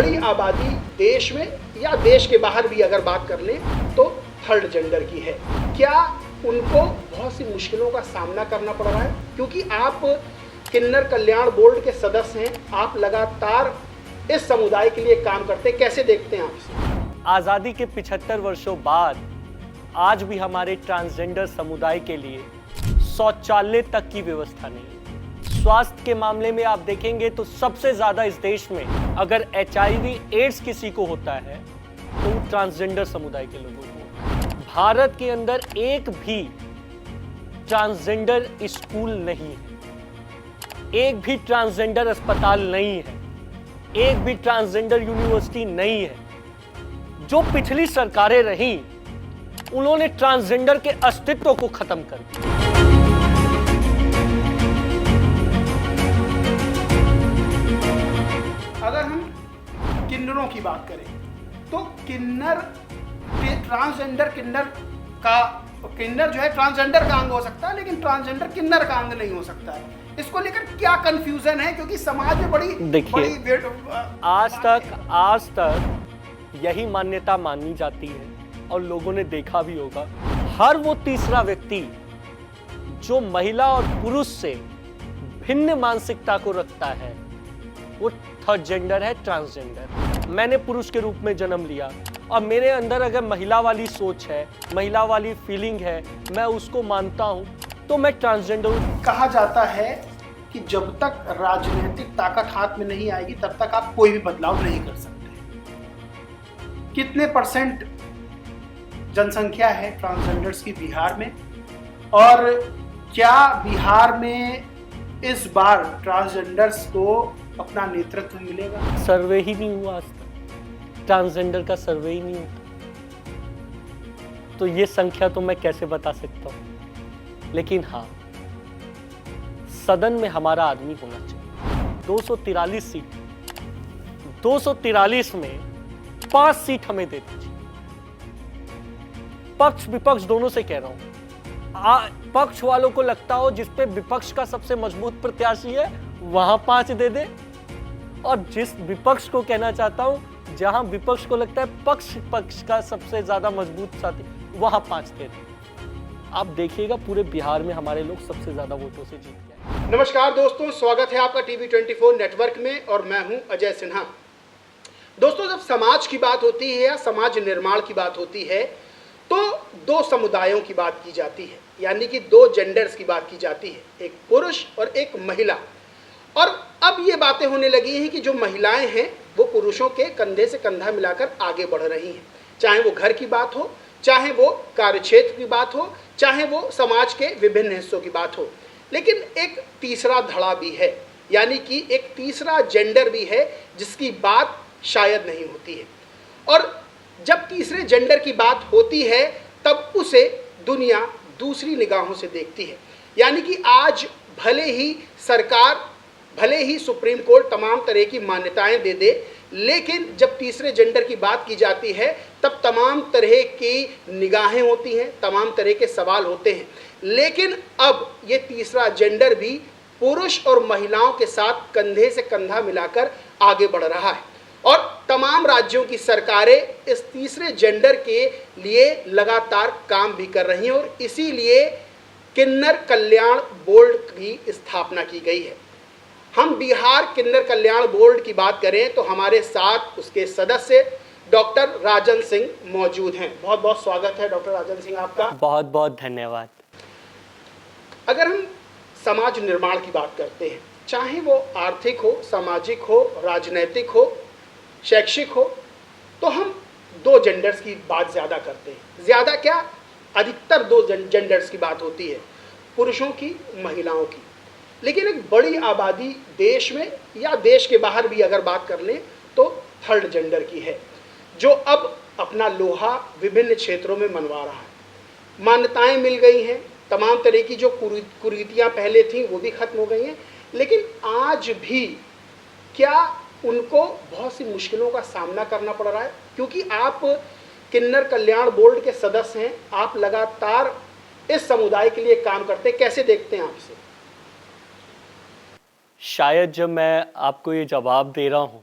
बड़ी आबादी देश में या देश के बाहर भी अगर बात कर लें तो थर्ड जेंडर की है। क्या उनको बहुत सी मुश्किलों का सामना करना पड़ रहा है? क्योंकि आप किन्नर कल्याण बोर्ड के सदस्य हैं, आप लगातार इस समुदाय के लिए काम करते हैं, कैसे देखते हैं आप इसे? आज़ादी के 75 वर्षों बाद आज भी हमारे ट्रांसजेंडर समुदाय के लिए शौचालय तक की व्यवस्था नहीं है। स्वास्थ्य के मामले में आप देखेंगे तो सबसे ज्यादा इस देश में अगर HIV एड्स किसी को होता है तो ट्रांसजेंडर समुदाय के लोगों को। भारत के अंदर एक भी ट्रांसजेंडर स्कूल नहीं है, एक भी ट्रांसजेंडर अस्पताल नहीं है, एक भी ट्रांसजेंडर यूनिवर्सिटी नहीं है। जो पिछली सरकारें रहीं उन्होंने ट्रांसजेंडर के अस्तित्व को खत्म कर दिया। अगर हम किन्नरों की बात करें तो किन्नर जो है ट्रांसजेंडर का अंग हो सकता है, लेकिन ट्रांसजेंडर किन्नर का अंग नहीं हो सकता है। इसको लेकर क्या कंफ्यूजन है? क्योंकि समाज में देखिए, आज तक यही मान्यता मानी जाती है और लोगों ने देखा भी होगा, हर वो तीसरा व्यक्ति जो महिला और पुरुष से भिन्न मानसिकता को रखता है वो थर्ड जेंडर है, ट्रांसजेंडर। मैंने पुरुष के रूप में जन्म लिया और मेरे अंदर अगर महिला वाली सोच है, महिला वाली फीलिंग है, मैं उसको मानता हूं तो मैं ट्रांसजेंडर हूं। कहा जाता है कि जब तक राजनीतिक ताकत हाथ में नहीं आएगी तब तक आप कोई भी बदलाव नहीं कर सकते। कितने % जनसंख्या है ट्रांसजेंडर्स की बिहार में, और क्या बिहार में इस बार ट्रांसजेंडर्स को अपना नेतृत्व मिलेगा? सर्वे ही नहीं हुआ आज तक, ट्रांसजेंडर का सर्वे ही नहीं होता, तो ये संख्या तो मैं कैसे बता सकता हूँ। लेकिन हाँ, सदन में हमारा आदमी होना चाहिए। 243 सीट, 243 में 5 सीट हमें दे दीजिए। पक्ष विपक्ष दोनों से कह रहा हूं, पक्ष वालों को लगता हो जिसपे विपक्ष का सबसे मजबूत प्रत्याशी है वहां 5 दे दे, और जिस विपक्ष को कहना चाहता हूं जहां विपक्ष को लगता है पक्ष का सबसे ज्यादा मजबूत साथी वहां 5 दे दे। आप देखिएगा पूरे बिहार में हमारे लोग सबसे ज्यादा वोटों से जीत गए। नमस्कार दोस्तों, स्वागत है आपका TV24 नेटवर्क में और मैं हूं अजय सिन्हा। दोस्तों, जब समाज की बात होती है या समाज निर्माण की बात होती है तो 2 समुदायों की बात की जाती है, यानी कि 2 जेंडर्स की बात की जाती है, एक पुरुष और एक महिला। और अब ये बातें होने लगी हैं कि जो महिलाएं हैं वो पुरुषों के कंधे से कंधा मिलाकर आगे बढ़ रही हैं, चाहे वो घर की बात हो, चाहे वो कार्यक्षेत्र की बात हो, चाहे वो समाज के विभिन्न हिस्सों की बात हो। लेकिन एक तीसरा धड़ा भी है, यानी कि एक तीसरा जेंडर भी है जिसकी बात शायद नहीं होती है। और जब तीसरे जेंडर की बात होती है तब उसे दुनिया दूसरी निगाहों से देखती है। यानी कि आज भले ही सुप्रीम कोर्ट तमाम तरह की मान्यताएं दे दे, लेकिन जब तीसरे जेंडर की बात की जाती है तब तमाम तरह की निगाहें होती हैं, तमाम तरह के सवाल होते हैं। लेकिन अब ये तीसरा जेंडर भी पुरुष और महिलाओं के साथ कंधे से कंधा मिलाकर आगे बढ़ रहा है, और तमाम राज्यों की सरकारें इस तीसरे जेंडर के लिए लगातार काम भी कर रही हैं, और इसीलिए किन्नर कल्याण बोर्ड की स्थापना की गई है। हम बिहार किन्नर कल्याण बोर्ड की बात करें तो हमारे साथ उसके सदस्य डॉक्टर राजन सिंह मौजूद हैं। बहुत बहुत स्वागत है डॉक्टर राजन सिंह आपका। बहुत बहुत धन्यवाद। अगर हम समाज निर्माण की बात करते हैं, चाहे वो आर्थिक हो, सामाजिक हो, राजनैतिक हो, शैक्षिक हो, तो हम 2 जेंडर्स की बात ज़्यादा करते हैं। ज़्यादा क्या, अधिकतर 2 जेंडर्स की बात होती है, पुरुषों की, महिलाओं की। लेकिन एक बड़ी आबादी देश में या देश के बाहर भी अगर बात कर लें तो थर्ड जेंडर की है, जो अब अपना लोहा विभिन्न क्षेत्रों में मनवा रहा है। मान्यताएं मिल गई हैं, तमाम तरह की जो कुरीतियाँ पहले थीं वो भी खत्म हो गई हैं, लेकिन आज भी क्या उनको बहुत सी मुश्किलों का सामना करना पड़ रहा है? क्योंकि आप किन्नर कल्याण बोर्ड के सदस्य हैं, आप लगातार इस समुदाय के लिए काम करते हैं, कैसे देखते हैं आप इसे? शायद जब मैं आपको ये जवाब दे रहा हूँ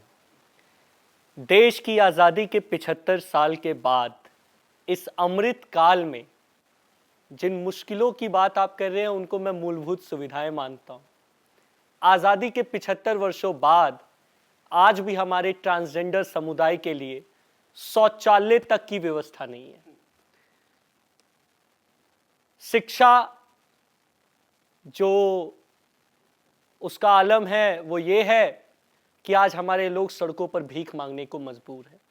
देश की आज़ादी के 75 साल के बाद इस अमृत काल में जिन मुश्किलों की बात आप कर रहे हैं उनको मैं मूलभूत सुविधाएं मानता हूं। आज़ादी के 75 वर्षों बाद आज भी हमारे ट्रांसजेंडर समुदाय के लिए शौचालय तक की व्यवस्था नहीं है। शिक्षा जो उसका आलम है वो ये है कि आज हमारे लोग सड़कों पर भीख मांगने को मजबूर हैं।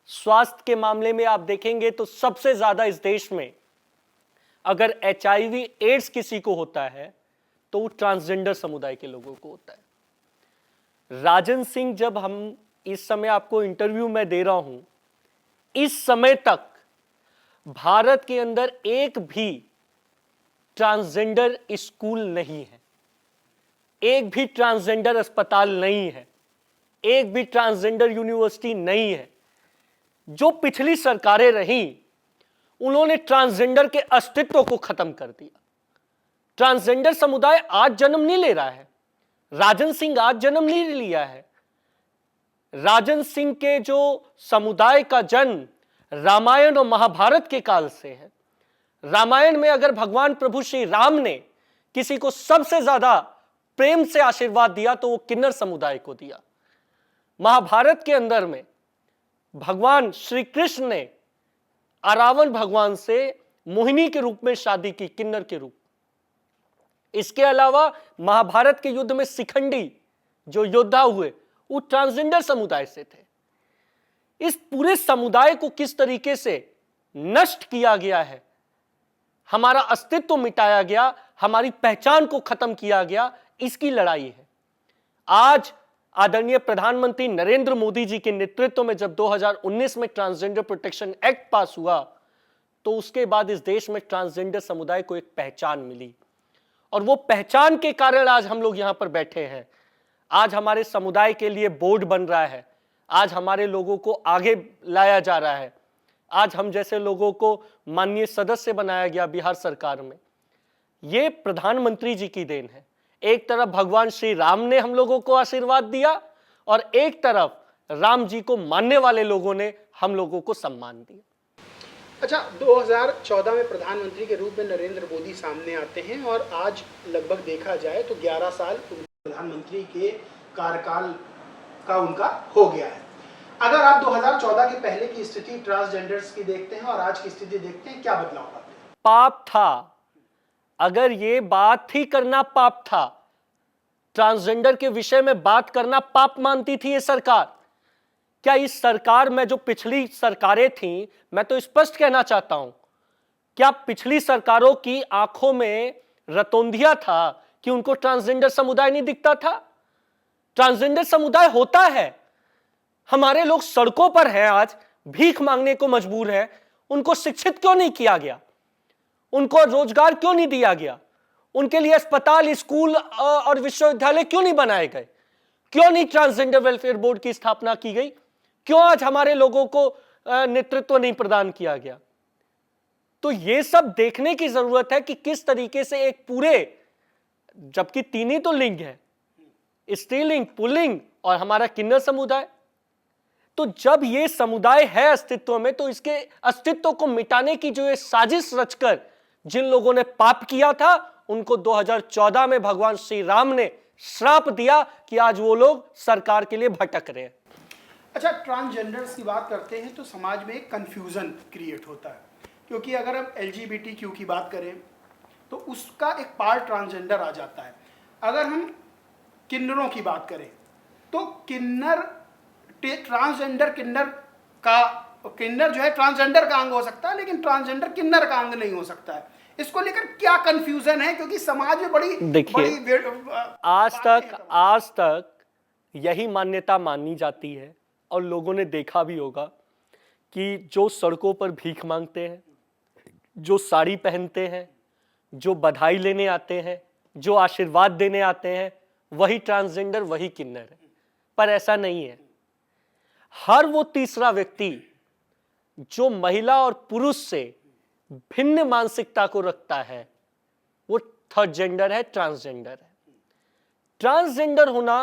स्वास्थ्य के मामले में आप देखेंगे तो सबसे ज्यादा इस देश में अगर HIV एड्स किसी को होता है तो वो ट्रांसजेंडर समुदाय के लोगों को होता है। राजन सिंह, जब हम इस समय आपको इंटरव्यू में दे रहा हूं, इस समय तक भारत के अंदर एक भी ट्रांसजेंडर स्कूल नहीं है, एक भी ट्रांसजेंडर अस्पताल नहीं है, एक भी ट्रांसजेंडर यूनिवर्सिटी नहीं है। जो पिछली सरकारें रहीं उन्होंने ट्रांसजेंडर के अस्तित्व को खत्म कर दिया। ट्रांसजेंडर समुदाय आज जन्म नहीं ले रहा है, राजन सिंह आज जन्म नहीं लिया है। राजन सिंह के जो समुदाय का जन्म रामायण और महाभारत के काल से है। रामायण में अगर भगवान प्रभु श्री राम ने किसी को सबसे ज्यादा प्रेम से आशीर्वाद दिया तो वो किन्नर समुदाय को दिया। महाभारत के अंदर में भगवान श्री कृष्ण ने अरावण भगवान से मोहिनी के रूप में शादी की, किन्नर के रूप। इसके अलावा महाभारत के युद्ध में शिखंडी जो योद्धा हुए वो ट्रांसजेंडर समुदाय से थे। इस पूरे समुदाय को किस तरीके से नष्ट किया गया है, हमारा अस्तित्व मिटाया गया, हमारी पहचान को खत्म किया गया, इसकी लड़ाई है। आज आदरणीय प्रधानमंत्री नरेंद्र मोदी जी के नेतृत्व में जब 2019 में ट्रांसजेंडर प्रोटेक्शन एक्ट पास हुआ तो उसके बाद इस देश में ट्रांसजेंडर समुदाय को एक पहचान मिली और वो पहचान के कारण आज हम लोग यहां पर बैठे हैं। आज हमारे समुदाय के लिए बोर्ड बन रहा है, आज हमारे लोगों को आगे लाया जा रहा है, आज हम जैसे लोगों को माननीय सदस्य बनाया गया बिहार सरकार में। ये प्रधानमंत्री जी की देन है। एक तरफ भगवान श्री राम ने हम लोगों को आशीर्वाद दिया और एक तरफ राम जी को मानने वाले लोगों ने हम लोगों को सम्मान दिया। अच्छा, 2014 में प्रधानमंत्री के रूप में नरेंद्र मोदी सामने आते हैं और आज लगभग देखा जाए तो 11 साल प्रधानमंत्री के कार्यकाल का उनका हो गया है। अगर आप 2014 के पहले की स्थिति ट्रांसजेंडर्स की देखते हैं और आज की स्थिति देखते हैं, क्या बदलाव पाते हैं? पाप था, अगर ये बात ही करना पाप था, ट्रांसजेंडर के विषय में बात करना पाप मानती थी ये सरकार। क्या इस सरकार में जो पिछली सरकारें थीं, मैं तो स्पष्ट कहना चाहता हूं, क्या पिछली सरकारों की आंखों में रतौंधिया था कि उनको ट्रांसजेंडर समुदाय नहीं दिखता था? ट्रांसजेंडर समुदाय होता है। हमारे लोग सड़कों पर हैं, आज भीख मांगने को मजबूर है। उनको शिक्षित क्यों नहीं किया गया? उनको रोजगार क्यों नहीं दिया गया? उनके लिए अस्पताल, स्कूल और विश्वविद्यालय क्यों नहीं बनाए गए? क्यों नहीं ट्रांसजेंडर वेलफेयर बोर्ड की स्थापना की गई? क्यों आज हमारे लोगों को नेतृत्व नहीं प्रदान किया गया? तो ये सब देखने की जरूरत है कि किस तरीके से एक पूरे, जबकि तीन ही तो लिंग है, स्त्रीलिंग, पुल्लिंग और हमारा किन्नर समुदाय, तो जब ये समुदाय है अस्तित्व में तो इसके अस्तित्व को मिटाने की जो ये साजिश रचकर जिन लोगों ने पाप किया था उनको 2014 में भगवान श्री राम ने श्राप दिया कि आज वो लोग सरकार के लिए भटक रहे हैं। अच्छा, ट्रांसजेंडर्स की बात करते हैं तो समाज में एक कंफ्यूजन क्रिएट होता है, क्योंकि अगर हम LGBTQ की बात करें तो उसका एक पार्ट ट्रांसजेंडर आ जाता है। अगर हम किन्नरों की बात करें तो किन्नर, ट्रांसजेंडर किन्नर जो है ट्रांसजेंडर का अंग हो सकता है, लेकिन ट्रांसजेंडर किन्नर का अंग नहीं हो सकता है। इसको लेकर क्या कंफ्यूजन है? क्योंकि समाज में बड़ी आज तक यही मान्यता मानी जाती है और लोगों ने देखा भी होगा कि जो सड़कों पर भीख मांगते हैं, जो साड़ी पहनते हैं, जो बधाई लेने आते हैं, जो आशीर्वाद देने आते हैं, वही ट्रांसजेंडर, वही किन्नर है। पर ऐसा नहीं है। हर वो तीसरा व्यक्ति जो महिला और पुरुष से भिन्न मानसिकता को रखता है वो थर्ड जेंडर है, ट्रांसजेंडर है। ट्रांसजेंडर होना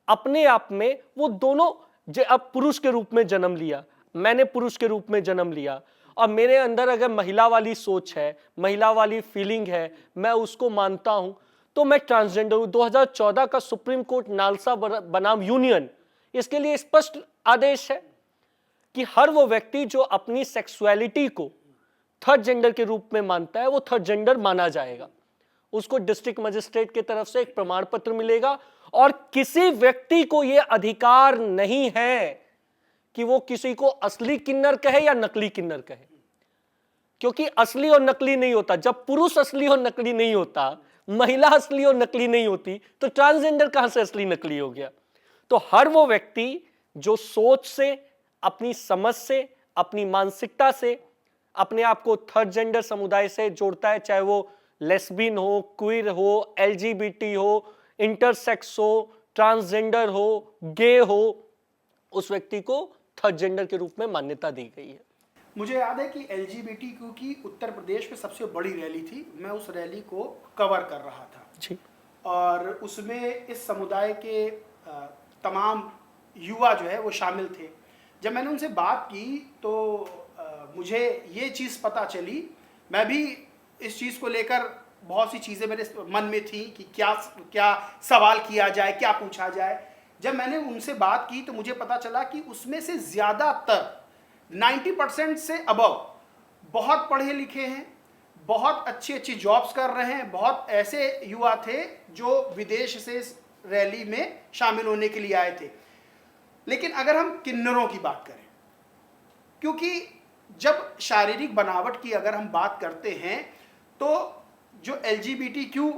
अपने आप में वो दोनों अब पुरुष के रूप में जन्म लिया, मैंने पुरुष के रूप में जन्म लिया, और मेरे अंदर अगर महिला वाली सोच है, महिला वाली फीलिंग है, मैं उसको मानता हूं, तो मैं ट्रांसजेंडर हूं। 2014 का सुप्रीम कोर्ट नालसा बनाम यूनियन इसके लिए स्पष्ट आदेश है कि हर वो व्यक्ति जो अपनी सेक्सुअलिटी को थर्ड जेंडर के रूप में मानता है, वो थर्ड जेंडर माना जाएगा। उसको डिस्ट्रिक्ट मजिस्ट्रेट की तरफ से एक प्रमाण पत्र मिलेगा, और किसी व्यक्ति को यह अधिकार नहीं है कि वो किसी को असली किन्नर कहे या नकली किन्नर कहे, क्योंकि असली और नकली नहीं होता। जब पुरुष असली और नकली नहीं होता, महिला असली और नकली नहीं होती, तो ट्रांसजेंडर कहां से असली नकली हो गया। तो हर वो व्यक्ति जो सोच से, अपनी समझ से, अपनी मानसिकता से अपने आप को थर्ड जेंडर समुदाय से जोड़ता है, चाहे वो लेस्बियन हो, क्वीर हो, एलजीबीटी हो, इंटरसेक्स हो, ट्रांसजेंडर हो, गे हो, उस व्यक्ति को थर्ड जेंडर के रूप में मान्यता दी गई है। मुझे याद है कि एलजीबीटीक्यू की उत्तर प्रदेश में सबसे बड़ी रैली थी, मैं उस रैली को कवर कर रहा था जी। और उसमें इस समुदाय के तमाम युवा जो है वो शामिल थे। जब मैंने उनसे बात की तो मुझे ये चीज़ पता चली, मैं भी इस चीज़ को लेकर बहुत सी चीज़ें मेरे मन में थी कि क्या क्या सवाल किया जाए, क्या पूछा जाए। जब मैंने उनसे बात की तो मुझे पता चला कि उसमें से ज़्यादातर 90% से अबव बहुत पढ़े लिखे हैं, बहुत अच्छी अच्छी जॉब्स कर रहे हैं। बहुत ऐसे युवा थे जो विदेश से इस रैली में शामिल होने के लिए आए थे। लेकिन अगर हम किन्नरों की बात करें, क्योंकि जब शारीरिक बनावट की अगर हम बात करते हैं तो जो एलजीबीटीक्यू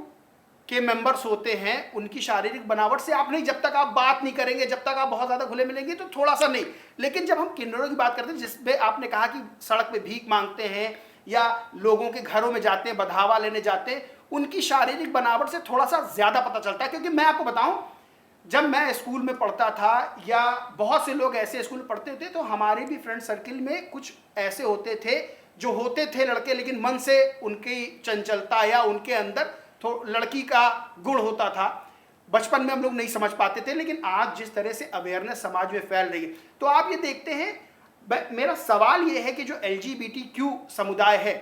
के मेंबर्स होते हैं उनकी शारीरिक बनावट से आप नहीं, जब तक आप बात नहीं करेंगे, जब तक आप बहुत ज़्यादा घुले मिलेंगे तो थोड़ा सा नहीं। लेकिन जब हम किन्नरों की बात करते हैं, जिसमें आपने कहा कि सड़क पे भीख मांगते हैं या लोगों के घरों में जाते हैं, बधावा लेने जाते हैं, उनकी शारीरिक बनावट से थोड़ा सा ज़्यादा पता चलता है। क्योंकि मैं आपको बताऊं, जब मैं स्कूल में पढ़ता था या बहुत से लोग ऐसे स्कूल में पढ़ते थे, तो हमारे भी फ्रेंड सर्किल में कुछ ऐसे होते थे जो होते थे लड़के, लेकिन मन से उनकी चंचलता या उनके अंदर तो लड़की का गुण होता था। बचपन में हम लोग नहीं समझ पाते थे, लेकिन आज जिस तरह से अवेयरनेस समाज में फैल रही है, तो आप ये देखते हैं। मेरा सवाल ये है कि जो एलजीबीटीक्यू समुदाय है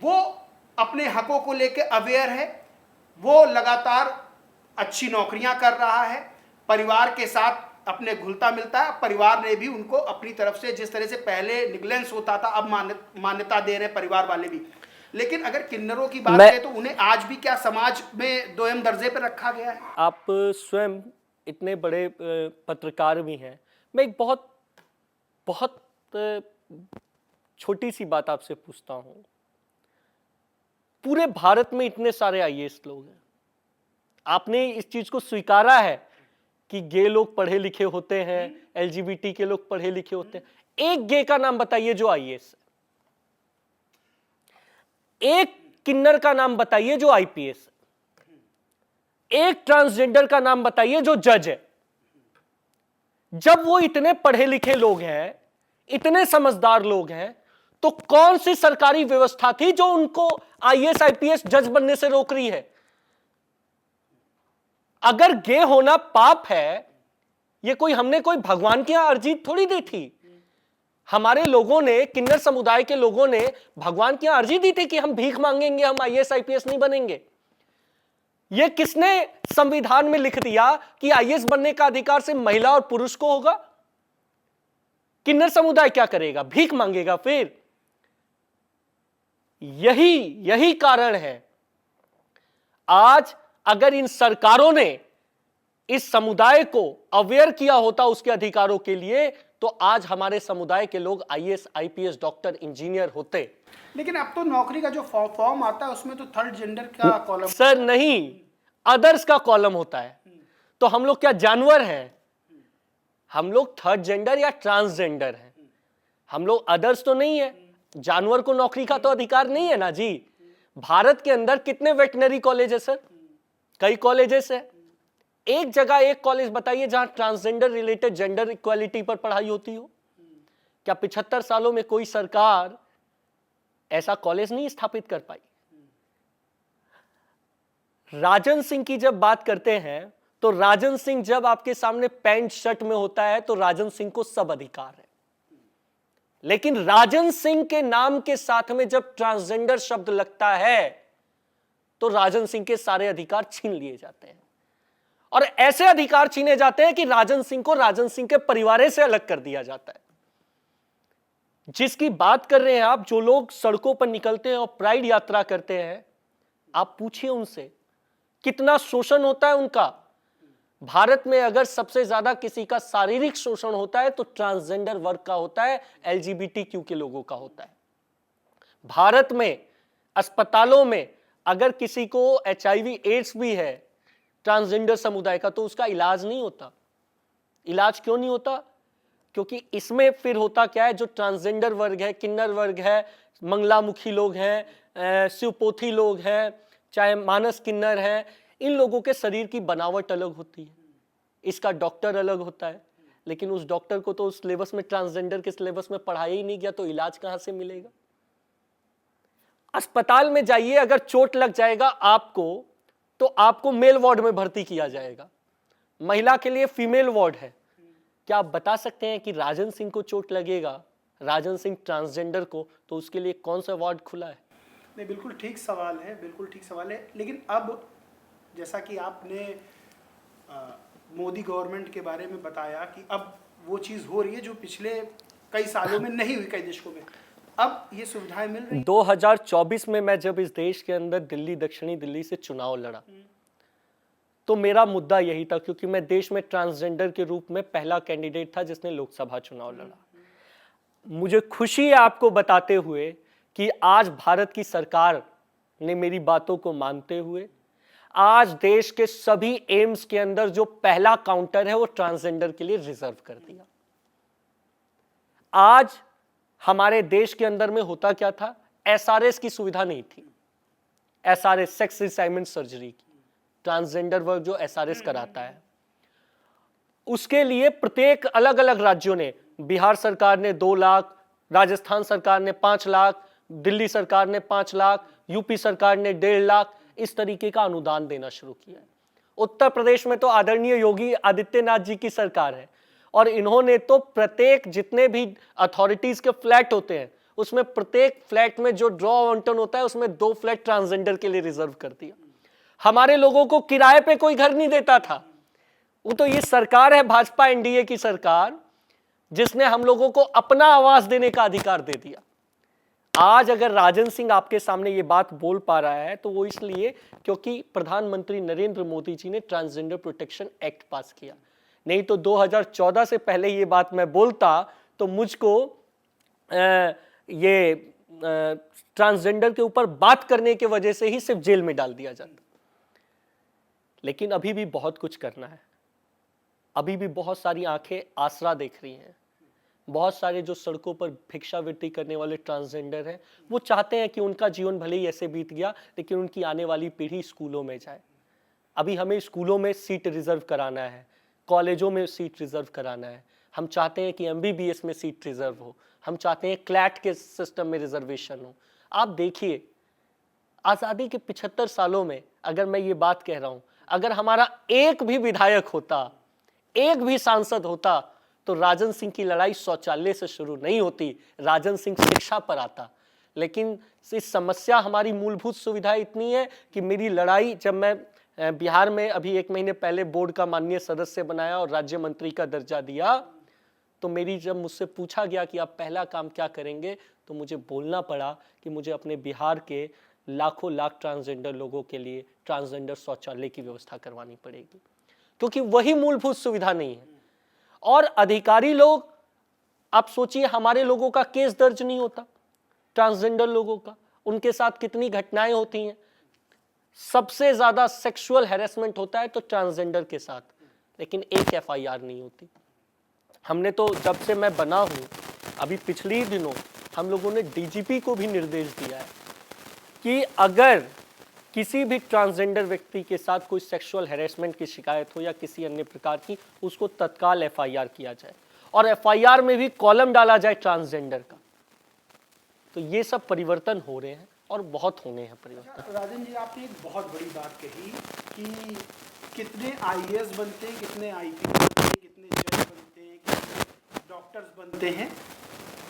वो अपने हकों को लेकर अवेयर है, वो लगातार अच्छी नौकरियां कर रहा है, परिवार के साथ अपने घुलता मिलता है। परिवार ने भी उनको अपनी तरफ से, जिस तरह से पहले निग्लेंस होता था, अब मान्यता दे रहे परिवार वाले भी। लेकिन अगर किन्नरों की बात करें तो उन्हें आज भी क्या समाज में दोयम दर्जे पर रखा गया है? आप स्वयं इतने बड़े पत्रकार भी हैं, मैं एक बहुत बहुत छोटी सी बात आपसे पूछता हूं। पूरे भारत में इतने सारे आईएएस लोग हैं, आपने इस चीज को स्वीकारा है कि गे लोग पढ़े लिखे होते हैं, एलजीबीटी के लोग पढ़े लिखे होते हैं। एक गे का नाम बताइए जो आईएएस है, एक किन्नर का नाम बताइए जो आईपीएस है, एक ट्रांसजेंडर का नाम बताइए जो जज है। जब वो इतने पढ़े लिखे लोग हैं, इतने समझदार लोग हैं, तो कौन सी सरकारी व्यवस्था थी जो उनको आईएएस आईपीएस जज बनने से रोक रही है? अगर गे होना पाप है, ये कोई हमने कोई भगवान की अर्जी थोड़ी दी थी। हमारे लोगों ने, किन्नर समुदाय के लोगों ने भगवान की अर्जी दी थी कि हम भीख मांगेंगे, हम आईएएस आईपीएस नहीं बनेंगे। ये किसने संविधान में लिख दिया कि आईएएस बनने का अधिकार सिर्फ महिला और पुरुष को होगा? किन्नर समुदाय क्या करेगा? भीख मांगेगा। फिर यही कारण है। आज अगर इन सरकारों ने इस समुदाय को अवेयर किया होता उसके अधिकारों के लिए, तो आज हमारे समुदाय के लोग आईएएस आईपीएस डॉक्टर इंजीनियर होते। लेकिन अब तो नौकरी का जो फॉर्म आता है उसमें तो थर्ड जेंडर का कॉलम, सर नहीं, अदर्स का कॉलम होता है। तो हम लोग क्या जानवर हैं? हम लोग थर्ड जेंडर या ट्रांसजेंडर हैं, हम लोग अदर्स तो नहीं है। जानवर को नौकरी का तो अधिकार नहीं है ना जी। भारत के अंदर कितने वेटनरी कॉलेज है सर? कई कॉलेजेस है। एक जगह एक कॉलेज बताइए जहां ट्रांसजेंडर रिलेटेड जेंडर इक्वालिटी पर पढ़ाई होती हो? क्या 75 सालों में कोई सरकार ऐसा कॉलेज नहीं स्थापित कर पाई? राजन सिंह की जब बात करते हैं तो राजन सिंह जब आपके सामने पैंट शर्ट में होता है तो राजन सिंह को सब अधिकार है, लेकिन राजन सिंह के नाम के साथ में जब ट्रांसजेंडर शब्द लगता है तो राजन सिंह के सारे अधिकार छीन लिए जाते हैं, और ऐसे अधिकार छीने जाते हैं कि राजन सिंह को राजन सिंह के परिवार से अलग कर दिया जाता है। जिसकी बात कर रहे हैं आप, जो लोग सड़कों पर निकलते हैं और प्राइड यात्रा करते हैं, आप पूछिए उनसे कितना शोषण होता है उनका। भारत में अगर सबसे ज्यादा किसी का शारीरिक शोषण होता है तो ट्रांसजेंडर वर्ग का होता है, LGBTQ के लोगों का होता है। भारत में अस्पतालों में अगर किसी को HIV एड्स भी है ट्रांसजेंडर समुदाय का, तो उसका इलाज नहीं होता। इलाज क्यों नहीं होता? क्योंकि इसमें फिर होता क्या है, जो ट्रांसजेंडर वर्ग है, किन्नर वर्ग है, मंगलामुखी लोग हैं, शिवपोथी लोग हैं, चाहे मानस किन्नर हैं, इन लोगों के शरीर की बनावट अलग होती है, इसका डॉक्टर अलग होता है, लेकिन उस डॉक्टर को तो उस सिलेबस में, ट्रांसजेंडर के सिलेबस में पढ़ाया ही नहीं गया, तो इलाज कहां से मिलेगा? अस्पताल में जाइए, अगर चोट लग जाएगा आपको तो आपको मेल वार्ड में भर्ती किया जाएगा, महिला के लिए फीमेल वार्ड है। क्या आप बता सकते हैं कि राजन सिंह को चोट लगेगा, राजन सिंह ट्रांसजेंडर को, तो उसके लिए कौन सा वार्ड खुला है? नहीं, बिल्कुल ठीक सवाल है, बिल्कुल ठीक सवाल है। लेकिन अब जैसा कि आपने मोदी गवर्नमेंट के बारे में बताया कि अब वो चीज़ हो रही है जो पिछले कई सालों में नहीं हुई कई देशों में, अब ये सुविधाएं मिल रही। 2024 में मैं जब इस देश के अंदर दिल्ली, दक्षिणी दिल्ली से चुनाव लड़ा, तो मेरा मुद्दा यही था, क्योंकि मैं देश में ट्रांसजेंडर के रूप में पहला कैंडिडेट था जिसने लोकसभा चुनाव लड़ा। मुझे खुशी है आपको बताते हुए कि आज भारत की सरकार ने मेरी बातों को मानते हुए आज देश के सभी एम्स के अंदर जो पहला काउंटर है वो ट्रांसजेंडर के लिए रिजर्व कर दिया। आज हमारे देश के अंदर में होता क्या था, SRS की सुविधा नहीं थी, SRS सेक्स रिसाइनमेंट सर्जरी की, ट्रांसजेंडर वर्ग जो SRS कराता है, उसके लिए प्रत्येक अलग अलग राज्यों ने, बिहार सरकार ने 2 लाख, राजस्थान सरकार ने 5 लाख, दिल्ली सरकार ने 5 लाख, यूपी सरकार ने 1.5 लाख, इस तरीके का अनुदान देना शुरू किया है। उत्तर प्रदेश में तो आदरणीय योगी आदित्यनाथ जी की सरकार है, और इन्होंने तो प्रत्येक जितने भी अथॉरिटीज के फ्लैट होते हैं उसमें प्रत्येक फ्लैट में जो ड्रॉ आवंटन होता है उसमें 2 फ्लैट ट्रांसजेंडर के लिए रिजर्व कर दिया। हमारे लोगों को किराए पे कोई घर नहीं देता था। वो तो ये सरकार है, भाजपा NDA की सरकार, जिसने हम लोगों को अपना आवास देने का अधिकार दे दिया। आज अगर राजन सिंह आपके सामने ये बात बोल पा रहा है तो वो इसलिए क्योंकि प्रधानमंत्री नरेंद्र मोदी जी ने ट्रांसजेंडर प्रोटेक्शन एक्ट पास किया। नहीं तो 2014 से पहले ये बात मैं बोलता तो मुझको ये ट्रांसजेंडर के ऊपर बात करने के वजह से ही सिर्फ जेल में डाल दिया जाता। लेकिन अभी भी बहुत कुछ करना है, अभी भी बहुत सारी आंखें आसरा देख रही हैं। बहुत सारे जो सड़कों पर भिक्षावृत्ति करने वाले ट्रांसजेंडर हैं वो चाहते हैं कि उनका जीवन भले ही ऐसे बीत गया लेकिन उनकी आने वाली पीढ़ी स्कूलों में जाए। अभी हमें स्कूलों में सीट रिजर्व कराना है, कॉलेजों में सीट रिजर्व कराना है, हम चाहते हैं कि MBBS में सीट रिजर्व हो, हम चाहते हैं क्लैट के सिस्टम में रिजर्वेशन हो। आप देखिए, आज़ादी के 75 सालों में अगर मैं ये बात कह रहा हूँ, अगर हमारा एक भी विधायक होता, एक भी सांसद होता, तो राजन सिंह की लड़ाई शौचालय से शुरू नहीं होती, राजन सिंह शिक्षा पर आता। लेकिन इस समस्या, हमारी मूलभूत सुविधा इतनी है कि मेरी लड़ाई, जब मैं बिहार में अभी 1 महीने पहले बोर्ड का माननीय सदस्य बनाया और राज्य मंत्री का दर्जा दिया, तो मेरी जब मुझसे पूछा गया कि आप पहला काम क्या करेंगे, तो मुझे बोलना पड़ा कि मुझे अपने बिहार के लाखों लाख ट्रांसजेंडर लोगों के लिए ट्रांसजेंडर शौचालय की व्यवस्था करवानी पड़ेगी, क्योंकि वही मूलभूत सुविधा नहीं है। और अधिकारी लोग, आप सोचिए, हमारे लोगों का केस दर्ज नहीं होता, ट्रांसजेंडर लोगों का, उनके साथ कितनी घटनाएं होती हैं। सबसे ज्यादा सेक्सुअल हैरेसमेंट होता है तो ट्रांसजेंडर के साथ, लेकिन एक FIR नहीं होती। हमने तो जब से मैं बना हूं, अभी पिछले दिनों हम लोगों ने DGP को भी निर्देश दिया है कि अगर किसी भी ट्रांसजेंडर व्यक्ति के साथ कोई सेक्सुअल हैरेसमेंट की शिकायत हो या किसी अन्य प्रकार की, उसको तत्काल FIR किया जाए और FIR में भी कॉलम डाला जाए ट्रांसजेंडर का। तो ये सब परिवर्तन हो रहे हैं और बहुत होने हैं परिवर्तन। राजन जी, आपने एक बहुत बड़ी बात कही कि कितने आईएएस बनते हैं, कितने आईपीएस बनते हैं, कितने जज बनते हैं, कितने डॉक्टर्स बनते हैं,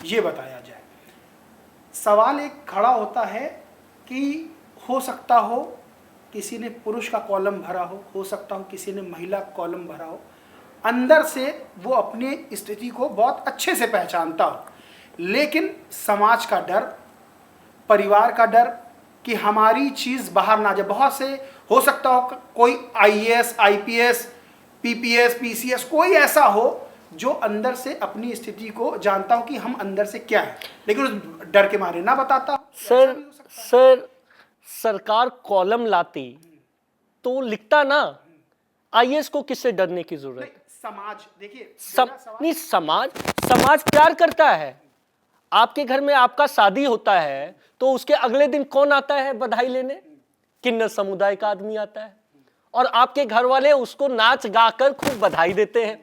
ये बताया जाए। सवाल एक खड़ा होता है कि हो सकता हो किसी ने पुरुष का कॉलम भरा हो सकता हो किसी ने महिला कॉलम भरा हो, अंदर से वो अपनी स्थिति को बहुत अच्छे से पहचानता हो, लेकिन समाज का डर, परिवार का डर कि हमारी चीज़ बाहर ना जाए। बहुत से हो सकता हो कोई आईएएस, आईपीएस, पीपीएस, पीसीएस कोई ऐसा हो जो अंदर से अपनी स्थिति को जानता हो कि हम अंदर से क्या है, लेकिन उस डर के मारे ना बताता हो। सर सरकार कॉलम लाती तो लिखता ना, आईएएस को किससे डरने की जरूरत है? समाज देखिए, नहीं, समाज प्यार करता है। आपके घर में आपका शादी होता है तो उसके अगले दिन कौन आता है बधाई लेने? किन्नर समुदाय का आदमी आता है, और आपके घर वाले उसको नाच गाकर खूब बधाई देते हैं।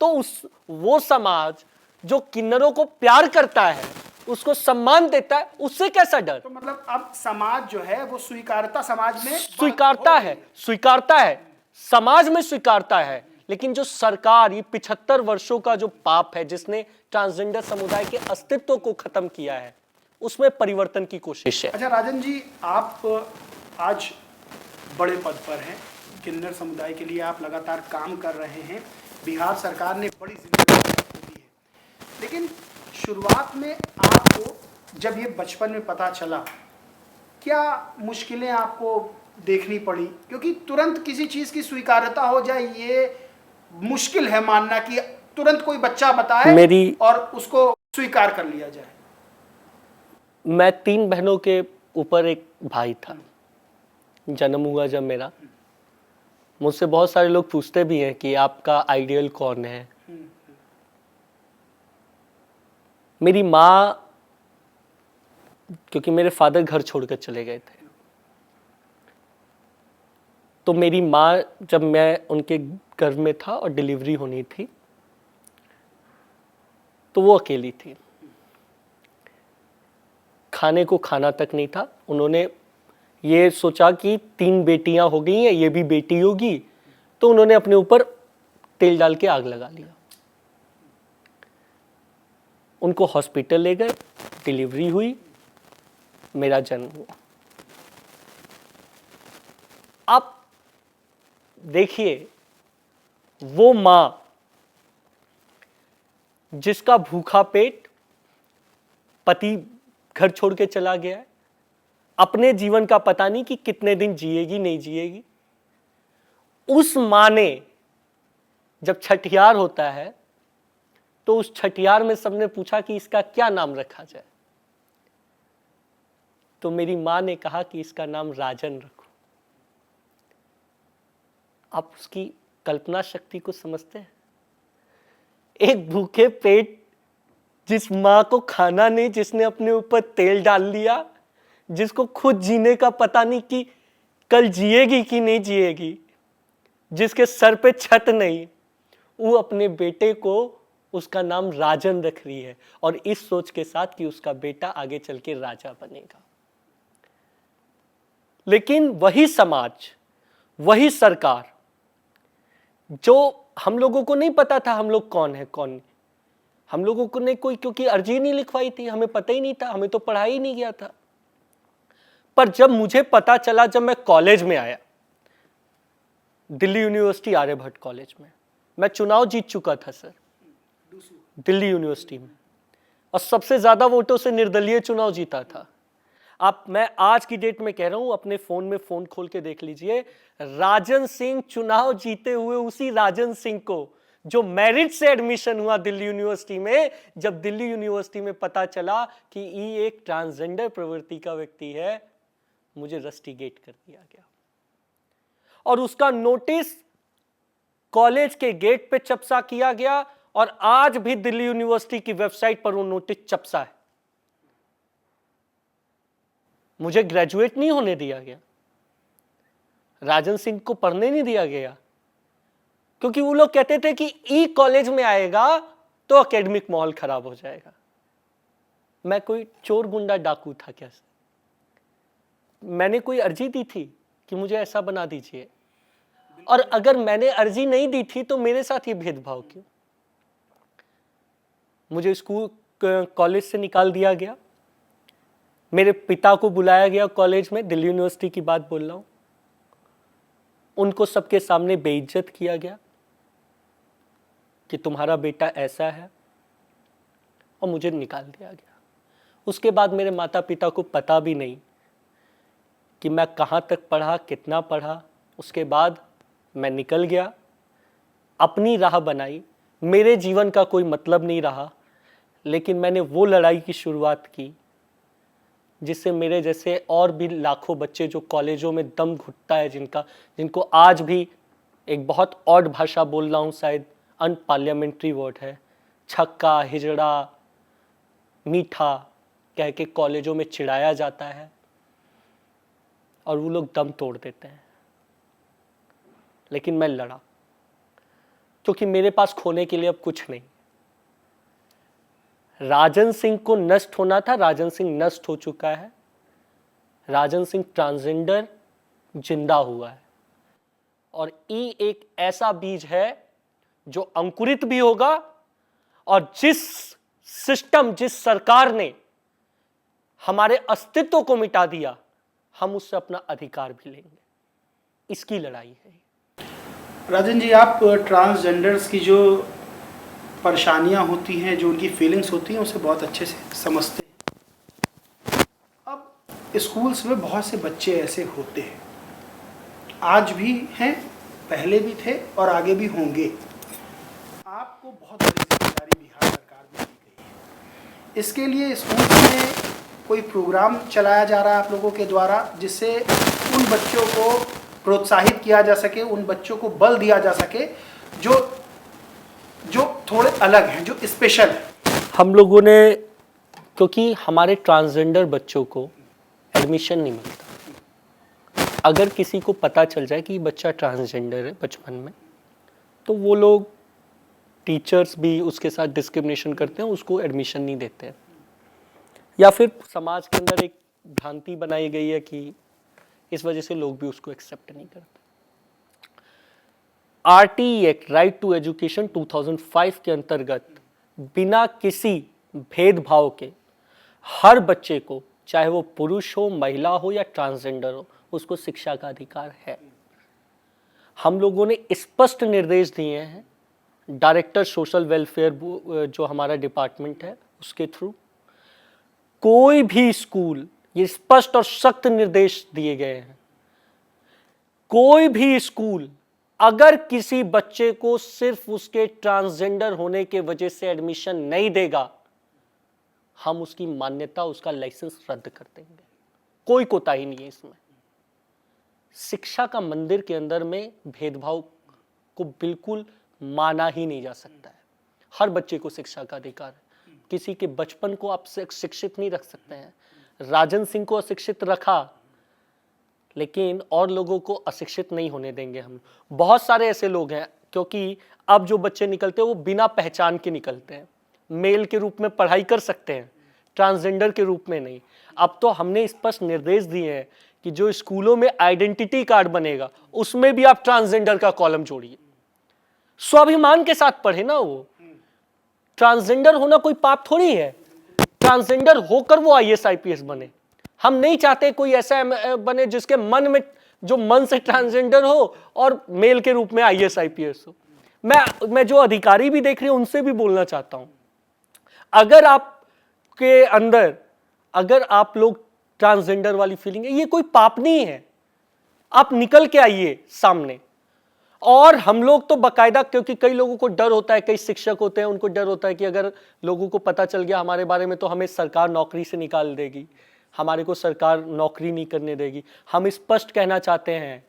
तो वो समाज जो किन्नरों को प्यार करता है, उसको सम्मान देता है, उससे कैसा डर? तो मतलब अब समाज जो है वो स्वीकारता, समाज में स्वीकारता है, समाज में स्वीकारता है। लेकिन जो सरकार, ये 75 वर्षों का जो पाप है जिसने ट्रांसजेंडर समुदाय के अस्तित्व को खत्म किया है, उसमें परिवर्तन की कोशिश है। अच्छा राजन जी, आप आज बड़े पद पर हैं, किन्नर समुदाय के लिए आप लगातार काम कर रहे हैं, बिहार सरकार ने बड़ी जिम्मेदारी दी है, लेकिन शुरुआत में आपको जब ये बचपन में पता चला, क्या मुश्किलें आपको देखनी पड़ी? क्योंकि तुरंत किसी चीज़ की स्वीकार्यता हो जाए ये मुश्किल है मानना कि तुरंत कोई बच्चा बताए और उसको स्वीकार कर लिया जाए। मैं 3 बहनों के ऊपर एक भाई था। जन्म हुआ जब मेरा, मुझसे बहुत सारे लोग पूछते भी हैं कि आपका आइडियल कौन है। मेरी माँ, क्योंकि मेरे फादर घर छोड़कर चले गए थे, तो मेरी माँ, जब मैं उनके गर्भ में था और डिलीवरी होनी थी, तो वो अकेली थी। खाने को खाना तक नहीं था। उन्होंने ये सोचा कि 3 बेटियां हो गई हैं, ये भी बेटी होगी, तो उन्होंने अपने ऊपर तेल डाल के आग लगा लिया। उनको हॉस्पिटल ले गए, डिलीवरी हुई, मेरा जन्म हुआ। आप देखिए, वो मां जिसका भूखा पेट, पति घर छोड़ के चला गया है, अपने जीवन का पता नहीं कि कितने दिन जिएगी नहीं जिएगी, उस मां ने जब छठियार होता है तो उस छठियार में सबने पूछा कि इसका क्या नाम रखा जाए, तो मेरी मां ने कहा कि इसका नाम राजन रखो। आप उसकी कल्पना शक्ति को समझते हैं? एक भूखे पेट, जिस मां को खाना नहीं, जिसने अपने ऊपर तेल डाल लिया, जिसको खुद जीने का पता नहीं कि कल जिएगी कि नहीं जिएगी, जिसके सर पे छत नहीं, वो अपने बेटे को उसका नाम राजन रख रही है, और इस सोच के साथ कि उसका बेटा आगे चल के राजा बनेगा। लेकिन वही समाज, वही सरकार, जो हम लोगों को नहीं पता था हम लोग कौन है कौन नहीं, हम लोगों को ने कोई क्योंकि अर्जी नहीं लिखवाई थी, हमें पता ही नहीं था, हमें तो पढ़ाई ही नहीं गया था। पर जब मुझे पता चला, जब मैं कॉलेज में आया, दिल्ली यूनिवर्सिटी आर्यभट्ट कॉलेज में, मैं चुनाव जीत चुका था सर दिल्ली यूनिवर्सिटी में, और सबसे ज्यादा वोटों से निर्दलीय चुनाव जीता था। मैं आज की डेट में कह रहा हूं, अपने फोन में फोन खोल के देख लीजिए, राजन सिंह चुनाव जीते हुए उसी राजन सिंह को जो मेरिट से एडमिशन हुआ दिल्ली यूनिवर्सिटी में, जब दिल्ली यूनिवर्सिटी में पता चला कि ये एक ट्रांसजेंडर प्रवृत्ति का व्यक्ति है, मुझे रस्टिकेट कर दिया गया, और उसका नोटिस कॉलेज के गेट पे चपसा किया गया, और आज भी दिल्ली यूनिवर्सिटी की वेबसाइट पर वो नोटिस चपसा है। मुझे ग्रेजुएट नहीं होने दिया गया, राजन सिंह को पढ़ने नहीं दिया गया, क्योंकि वो लोग कहते थे कि ई कॉलेज में आएगा तो एकेडमिक माहौल खराब हो जाएगा। मैं कोई चोर गुंडा डाकू था क्या? मैंने कोई अर्जी दी थी कि मुझे ऐसा बना दीजिए? और अगर मैंने अर्जी नहीं दी थी तो मेरे साथ ये भेदभाव क्यों? मुझे स्कूल कॉलेज से निकाल दिया गया, मेरे पिता को बुलाया गया कॉलेज में, दिल्ली यूनिवर्सिटी की बात बोल रहा हूं, उनको सबके सामने बेइज्जत किया गया कि तुम्हारा बेटा ऐसा है, और मुझे निकाल दिया गया। उसके बाद मेरे माता पिता को पता भी नहीं कि मैं कहाँ तक पढ़ा, कितना पढ़ा। उसके बाद मैं निकल गया, अपनी राह बनाई, मेरे जीवन का कोई मतलब नहीं रहा, लेकिन मैंने वो लड़ाई की शुरुआत की जिससे मेरे जैसे और भी लाखों बच्चे जो कॉलेजों में दम घुटता है, जिनको आज भी एक बहुत ऑड भाषा बोल रहा हूँ, शायद अनपार्लियामेंट्री वर्ड है, छक्का, हिजड़ा, मीठा कह के कॉलेजों में चिढ़ाया जाता है और वो लोग दम तोड़ देते हैं। लेकिन मैं लड़ा क्योंकि मेरे पास खोने के लिए अब कुछ नहीं। राजन सिंह को नष्ट होना था, राजन सिंह नष्ट हो चुका है। राजन सिंह ट्रांसजेंडर जिंदा हुआ है और ई एक ऐसा बीज है जो अंकुरित भी होगा, और जिस सिस्टम, जिस सरकार ने हमारे अस्तित्व को मिटा दिया, हम उससे अपना अधिकार भी लेंगे। इसकी लड़ाई है। राजन जी, आप ट्रांसजेंडर्स की जो परेशानियां होती हैं, जो उनकी फीलिंग्स होती हैं, उसे बहुत अच्छे से समझते हैं। अब स्कूल्स में बहुत से बच्चे ऐसे होते हैं, आज भी हैं, पहले भी थे और आगे भी होंगे। आपको बहुत बड़ी जिम्मेदारी बिहार सरकार में दी गई है। इसके लिए स्कूल में कोई प्रोग्राम चलाया जा रहा है आप लोगों के द्वारा, जिससे उन बच्चों को प्रोत्साहित किया जा सके, उन बच्चों को बल दिया जा सके जो थोड़े अलग हैं, जो स्पेशल हैं। हम लोगों ने, क्योंकि हमारे ट्रांसजेंडर बच्चों को एडमिशन नहीं मिलता, अगर किसी को पता चल जाए कि बच्चा ट्रांसजेंडर है बचपन में, तो वो लोग, टीचर्स भी उसके साथ डिस्क्रिमिनेशन करते हैं, उसको एडमिशन नहीं देते हैं। या फिर समाज के अंदर एक भ्रांति बनाई गई है कि इस वजह से लोग भी उसको एक्सेप्ट नहीं करते। RTE act, right to education 2005 के अंतर्गत बिना किसी भेदभाव के हर बच्चे को, चाहे वो पुरुष हो, महिला हो या ट्रांसजेंडर हो, उसको शिक्षा का अधिकार है। हम लोगों ने स्पष्ट निर्देश दिए हैं डायरेक्टर सोशल वेलफेयर जो हमारा डिपार्टमेंट है उसके थ्रू, कोई भी स्कूल, ये स्पष्ट और सख्त निर्देश दिए गए हैं, कोई भी स्कूल अगर किसी बच्चे को सिर्फ उसके ट्रांसजेंडर होने के वजह से एडमिशन नहीं देगा, हम उसकी मान्यता, उसका लाइसेंस रद्द कर देंगे। कोई कोताही नहीं है इसमें। शिक्षा का मंदिर के अंदर में भेदभाव को बिल्कुल माना ही नहीं जा सकता है। हर बच्चे को शिक्षा का अधिकार है। किसी के बचपन को आप शिक्षित नहीं रख सकते हैं। राजन सिंह को अशिक्षित रखा, लेकिन और लोगों को अशिक्षित नहीं होने देंगे हम। बहुत सारे ऐसे लोग हैं, क्योंकि अब जो बच्चे निकलते हैं वो बिना पहचान के निकलते हैं। मेल के रूप में पढ़ाई कर सकते हैं, ट्रांसजेंडर के रूप में नहीं। अब तो हमने स्पष्ट निर्देश दिए हैं कि जो स्कूलों में आइडेंटिटी कार्ड बनेगा उसमें भी आप ट्रांसजेंडर का कॉलम जोड़िए। स्वाभिमान के साथ पढ़े ना। वो ट्रांसजेंडर होना कोई पाप थोड़ी है। ट्रांसजेंडर होकर वो आईएएस आईपीएस बने। हम नहीं चाहते कोई ऐसा बने जिसके मन में, जो मन से ट्रांसजेंडर हो और मेल के रूप में आईएएस आईपीएस हो। मैं जो अधिकारी भी देख रहे हैं उनसे भी बोलना चाहता हूं, अगर आपके अंदर, अगर आप लोग ट्रांसजेंडर वाली फीलिंग है, ये कोई पाप नहीं है। आप निकल के आइए सामने। और हम लोग तो बकायदा, क्योंकि कई लोगों को डर होता है, कई शिक्षक होते हैं उनको डर होता है कि अगर लोगों को पता चल गया हमारे बारे में तो हमें सरकार नौकरी से निकाल देगी, हमारे को सरकार नौकरी नहीं करने देगी। हम स्पष्ट कहना चाहते हैं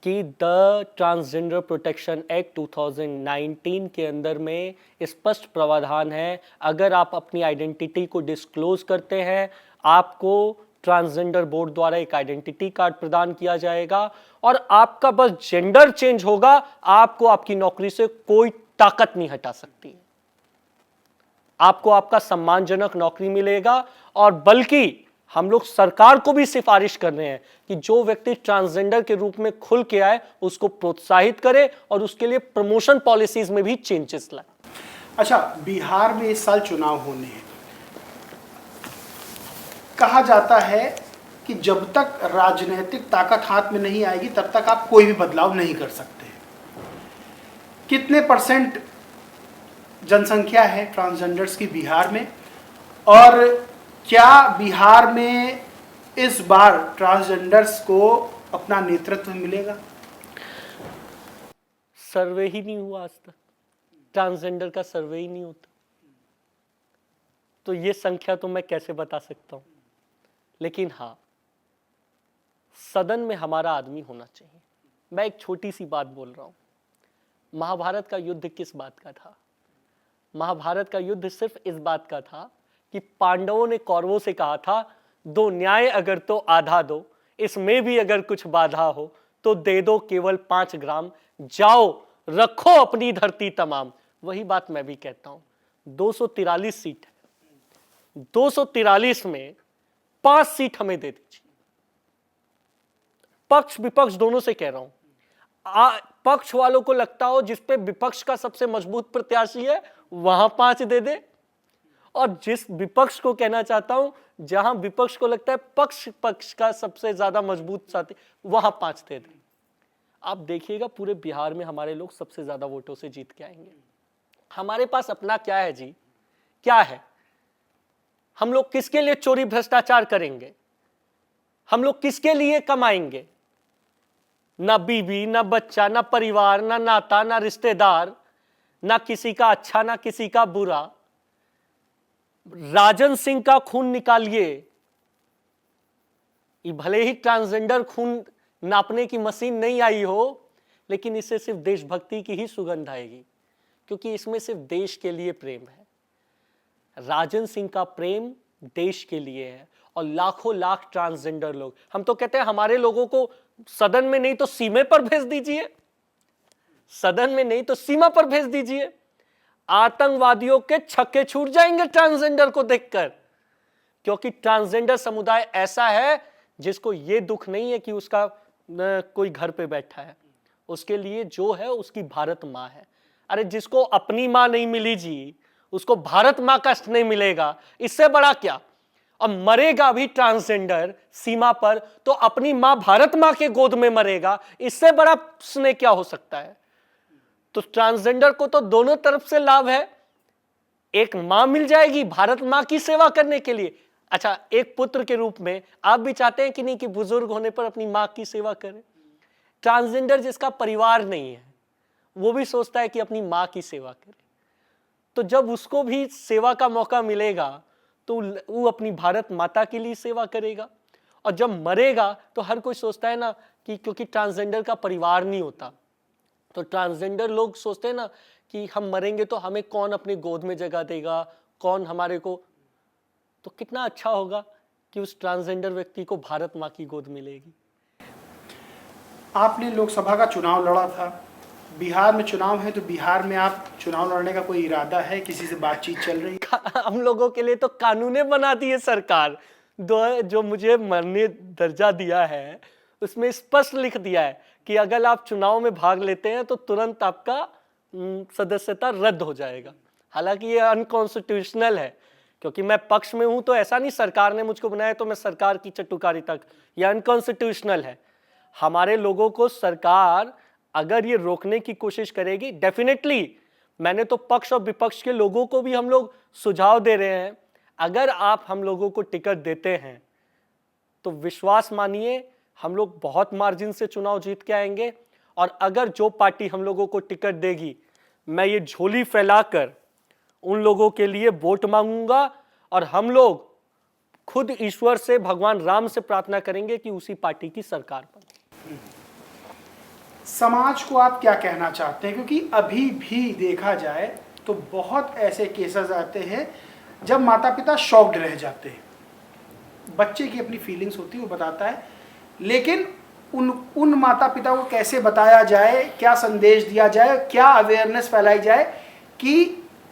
कि द ट्रांसजेंडर प्रोटेक्शन एक्ट 2019 के अंदर में स्पष्ट प्रावधान है, अगर आप अपनी आइडेंटिटी को डिस्क्लोज करते हैं, आपको ट्रांसजेंडर बोर्ड द्वारा एक आइडेंटिटी कार्ड प्रदान किया जाएगा और आपका बस जेंडर चेंज होगा, आपको आपकी नौकरी से कोई ताकत नहीं हटा सकती। आपको आपका सम्मानजनक नौकरी मिलेगा और बल्कि हम लोग सरकार को भी सिफारिश कर रहे हैं कि जो व्यक्ति ट्रांसजेंडर के रूप में खुल के आए उसको प्रोत्साहित करे और उसके लिए प्रमोशन पॉलिसीज में भी चेंजेस लाए। अच्छा, बिहार में इस साल चुनाव होने हैं। कहा जाता है कि जब तक राजनीतिक ताकत हाथ में नहीं आएगी तब तक आप कोई भी बदलाव नहीं कर सकते। कितने परसेंट जनसंख्या है ट्रांसजेंडर्स की बिहार में, और क्या बिहार में इस बार ट्रांसजेंडर्स को अपना नेतृत्व मिलेगा? सर्वे ही नहीं हुआ आज तक, ट्रांसजेंडर का सर्वे ही नहीं होता, तो ये संख्या तो मैं कैसे बता सकता हूं। लेकिन हाँ, सदन में हमारा आदमी होना चाहिए। मैं एक छोटी सी बात बोल रहा हूं। महाभारत का युद्ध किस बात का था? महाभारत का युद्ध सिर्फ इस बात का था कि पांडवों ने कौरवों से कहा था, दो न्याय अगर तो आधा दो, इसमें भी अगर कुछ बाधा हो तो दे दो केवल 5 ग्राम, जाओ रखो अपनी धरती तमाम। वही बात मैं भी कहता हूं। 243 सीट है, 243 में 5 सीट हमें दे दीजिए। पक्ष विपक्ष दोनों से कह रहा हूं। पक्ष वालों को लगता हो जिस पे विपक्ष का सबसे मजबूत प्रत्याशी है वहां 5 दे दे, और जिस विपक्ष को कहना चाहता हूं जहां विपक्ष को लगता है पक्ष का सबसे ज्यादा मजबूत साथी वहां 5 दे दे। आप देखिएगा पूरे बिहार में हमारे लोग सबसे ज्यादा वोटों से जीत के आएंगे। हमारे पास अपना क्या है जी? क्या है? हम लोग किसके लिए चोरी भ्रष्टाचार करेंगे? हम लोग किसके लिए कमाएंगे? ना बीवी, ना बच्चा, ना परिवार, ना नाता, ना रिश्तेदार, ना किसी का अच्छा ना किसी का बुरा। राजन सिंह का खून निकालिए, ये भले ही ट्रांसजेंडर खून नापने की मशीन नहीं आई हो, लेकिन इससे सिर्फ देशभक्ति की ही सुगंध आएगी, क्योंकि इसमें सिर्फ देश के लिए प्रेम है। राजन सिंह का प्रेम देश के लिए है, और लाखों लाख ट्रांसजेंडर लोग। हम तो कहते हैं हमारे लोगों को सदन में नहीं तो सीमा पर भेज दीजिए, सदन में नहीं तो सीमा पर भेज दीजिए। आतंकवादियों के छक्के छूट जाएंगे ट्रांसजेंडर को देखकर, क्योंकि ट्रांसजेंडर समुदाय ऐसा है जिसको यह दुख नहीं है कि उसका कोई घर पे बैठा है, उसके लिए जो है उसकी भारत मां है। अरे जिसको अपनी मां नहीं मिली जी, उसको भारत मां का नहीं मिलेगा, इससे बड़ा क्या? और मरेगा भी ट्रांसजेंडर सीमा पर तो अपनी मां भारत मां के गोद में मरेगा, इससे बड़ा स्नेह क्या हो सकता है? तो ट्रांसजेंडर को तो दोनों तरफ से लाभ है। एक मां मिल जाएगी भारत मां की सेवा करने के लिए। अच्छा, एक पुत्र के रूप में आप भी चाहते हैं कि नहीं कि बुजुर्ग होने पर अपनी मां की सेवा करें? ट्रांसजेंडर जिसका परिवार नहीं है वो भी सोचता है कि अपनी मां की सेवा करे, तो जब उसको भी सेवा का मौका मिलेगा तो वो अपनी भारत माता के लिए सेवा करेगा। और जब मरेगा तो हर कोई सोचता है ना कि क्योंकि ट्रांसजेंडर का परिवार नहीं होता, तो ट्रांसजेंडर लोग सोचते हैं ना कि हम मरेंगे तो हमें कौन अपनी गोद में जगह देगा, कौन हमारे को, तो कितना अच्छा होगा कि उस ट्रांसजेंडर व्यक्ति को भारत मां की गोद मिलेगी। आपने लोकसभा का चुनाव लड़ा था, बिहार में चुनाव है, तो बिहार में आप चुनाव लड़ने का कोई इरादा है? किसी से बातचीत चल रही है? हम लोगों के लिए तो कानूने बना दी है सरकार। जो मुझे माननीय दर्जा दिया है उसमें स्पष्ट लिख दिया है कि अगर आप चुनाव में भाग लेते हैं तो तुरंत आपका सदस्यता रद्द हो जाएगा। हालांकि ये अनकॉन्स्टिट्यूशनल है, क्योंकि मैं पक्ष में हूं, तो ऐसा नहीं सरकार ने मुझको बनाया तो मैं सरकार की चटुकारी तक, यह अनकॉन्स्टिट्यूशनल है। हमारे लोगों को सरकार अगर ये रोकने की कोशिश करेगी, डेफिनेटली, मैंने तो पक्ष और विपक्ष के लोगों को भी हम लोग सुझाव दे रहे हैं, अगर आप हम लोगों को टिकट देते हैं तो विश्वास मानिए हम लोग बहुत मार्जिन से चुनाव जीत के आएंगे। और अगर जो पार्टी हम लोगों को टिकट देगी, मैं ये झोली फैलाकर उन लोगों के लिए वोट मांगूंगा, और हम लोग खुद ईश्वर से, भगवान राम से प्रार्थना करेंगे कि उसी पार्टी की सरकार बने। समाज को आप क्या कहना चाहते हैं? क्योंकि अभी भी देखा जाए तो बहुत ऐसे केसेस आते हैं जब माता पिता शॉक्ड रह जाते हैं। बच्चे की अपनी फीलिंग्स होती है, वो बताता है, लेकिन उन माता पिता को कैसे बताया जाए, क्या संदेश दिया जाए, क्या अवेयरनेस फैलाई जाए कि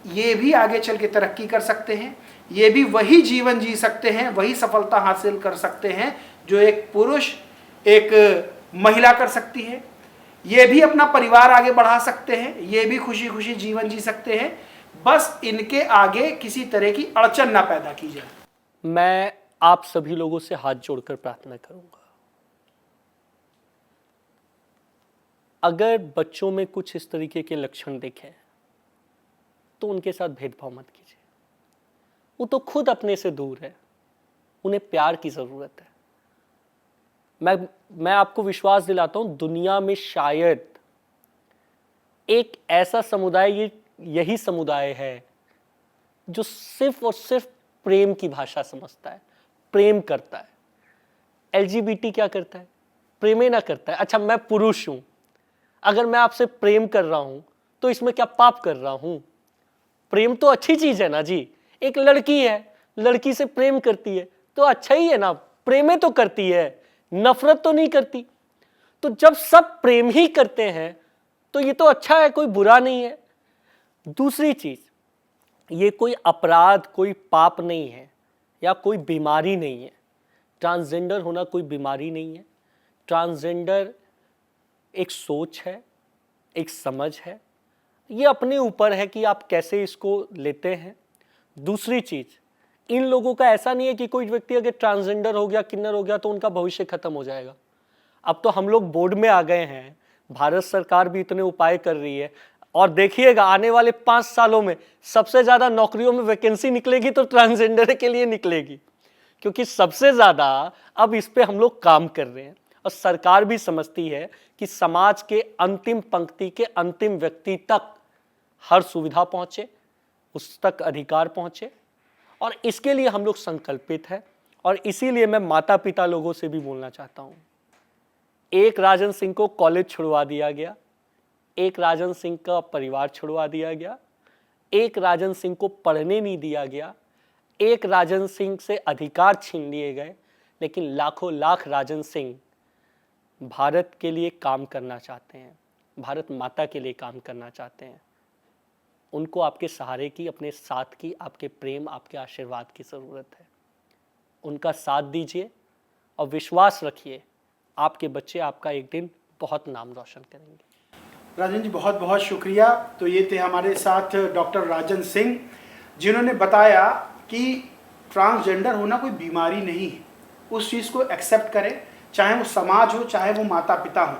ये भी आगे चल के तरक्की कर सकते हैं, ये भी वही जीवन जी सकते हैं, वही सफलता हासिल कर सकते हैं जो एक पुरुष, एक महिला कर सकती है। ये भी अपना परिवार आगे बढ़ा सकते हैं, ये भी खुशी खुशी जीवन जी सकते हैं, बस इनके आगे किसी तरह की अड़चन ना पैदा की जाए। मैं आप सभी लोगों से हाथ जोड़कर प्रार्थना करूंगा, अगर बच्चों में कुछ इस तरीके के लक्षण दिखें तो उनके साथ भेदभाव मत कीजिए। वो तो खुद अपने से दूर है, उन्हें प्यार की जरूरत है। मैं आपको विश्वास दिलाता हूं, दुनिया में शायद एक ऐसा समुदाय, यही समुदाय है जो सिर्फ और सिर्फ प्रेम की भाषा समझता है, प्रेम करता है। एलजीबीटी क्या करता है? प्रेम ना करता है। अच्छा, मैं पुरुष हूं, अगर मैं आपसे प्रेम कर रहा हूं तो इसमें क्या पाप कर रहा हूं? प्रेम तो अच्छी चीज है ना जी। एक लड़की है, लड़की से प्रेम करती है तो अच्छा ही है ना, प्रेम तो करती है, नफरत तो नहीं करती। तो जब सब प्रेम ही करते हैं तो ये तो अच्छा है, कोई बुरा नहीं है। दूसरी चीज, ये कोई अपराध, कोई पाप नहीं है या कोई बीमारी नहीं है। ट्रांसजेंडर होना कोई बीमारी नहीं है। ट्रांसजेंडर एक सोच है, एक समझ है, ये अपने ऊपर है कि आप कैसे इसको लेते हैं। दूसरी चीज, इन लोगों का ऐसा नहीं है कि कोई व्यक्ति अगर ट्रांसजेंडर हो गया, किन्नर हो गया तो उनका भविष्य खत्म हो जाएगा। अब तो हम लोग बोर्ड में आ गए हैं, भारत सरकार भी इतने उपाय कर रही है, और देखिएगा आने वाले 5 सालों में सबसे ज्यादा नौकरियों में वैकेंसी निकलेगी तो ट्रांसजेंडर के लिए निकलेगी, क्योंकि सबसे ज्यादा अब इस पे हम लोग काम कर रहे हैं। और सरकार भी समझती है कि समाज के अंतिम पंक्ति के अंतिम व्यक्ति तक हर सुविधा पहुंचे, उस तक अधिकार पहुंचे, और इसके लिए हम लोग संकल्पित हैं। और इसीलिए मैं माता पिता लोगों से भी बोलना चाहता हूं, एक राजन सिंह को कॉलेज छुड़वा दिया गया, एक राजन सिंह का परिवार छुड़वा दिया गया, एक राजन सिंह को पढ़ने नहीं दिया गया, एक राजन सिंह से अधिकार छीन लिए गए, लेकिन लाखों लाख राजन सिंह भारत के लिए काम करना चाहते हैं, भारत माता के लिए काम करना चाहते हैं। उनको आपके सहारे की, अपने साथ की, आपके प्रेम, आपके आशीर्वाद की ज़रूरत है। उनका साथ दीजिए और विश्वास रखिए, आपके बच्चे आपका एक दिन बहुत नाम रोशन करेंगे। राजन जी, बहुत बहुत शुक्रिया। तो ये थे हमारे साथ डॉक्टर राजन सिंह, जिन्होंने बताया कि ट्रांसजेंडर होना कोई बीमारी नहीं है, उस चीज़ को एक्सेप्ट करें, चाहे वो समाज हो, चाहे वो माता पिता हो।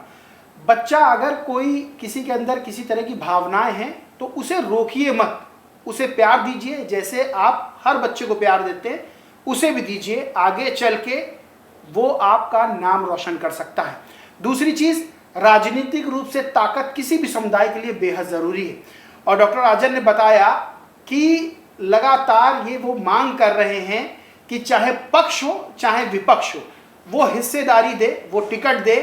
बच्चा अगर कोई किसी के अंदर किसी तरह की भावनाएं हैं तो उसे रोकिए मत, उसे प्यार दीजिए, जैसे आप हर बच्चे को प्यार देते हैं उसे भी दीजिए। आगे चल के वो आपका नाम रोशन कर सकता है। दूसरी चीज़, राजनीतिक रूप से ताकत किसी भी समुदाय के लिए बेहद ज़रूरी है। और डॉक्टर राजन ने बताया कि लगातार ये वो मांग कर रहे हैं कि चाहे पक्ष हो चाहे विपक्ष हो, वो हिस्सेदारी दे, वो टिकट दे।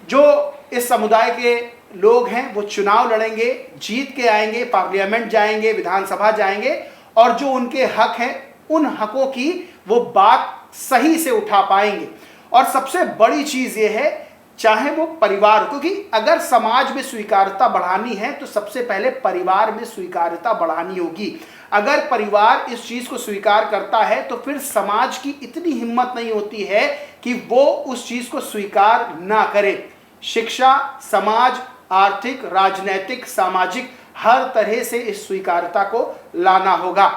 जो इस समुदाय के लोग हैं वो चुनाव लड़ेंगे, जीत के आएंगे, पार्लियामेंट जाएंगे, विधानसभा जाएंगे, और जो उनके हक हैं उन हकों की वो बात सही से उठा पाएंगे। और सबसे बड़ी चीज़ ये है, चाहे वो परिवार हो, क्योंकि अगर समाज में स्वीकार्यता बढ़ानी है तो सबसे पहले परिवार में स्वीकार्यता बढ़ानी होगी। अगर परिवार इस चीज़ को स्वीकार करता है तो फिर समाज की इतनी हिम्मत नहीं होती है कि वो उस चीज़ को स्वीकार ना करे। शिक्षा, समाज, आर्थिक, राजनैतिक, सामाजिक, हर तरह से इस स्वीकार्यता को लाना होगा।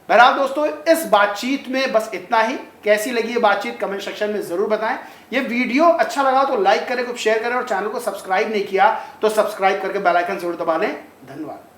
बहरहाल दोस्तों, इस बातचीत में बस इतना ही। कैसी लगी ये बातचीत कमेंट सेक्शन में ज़रूर बताएं। ये वीडियो अच्छा लगा तो लाइक करें, शेयर करें, और चैनल को सब्सक्राइब नहीं किया तो सब्सक्राइब करके बेल आइकन जरूर दबा लें। धन्यवाद।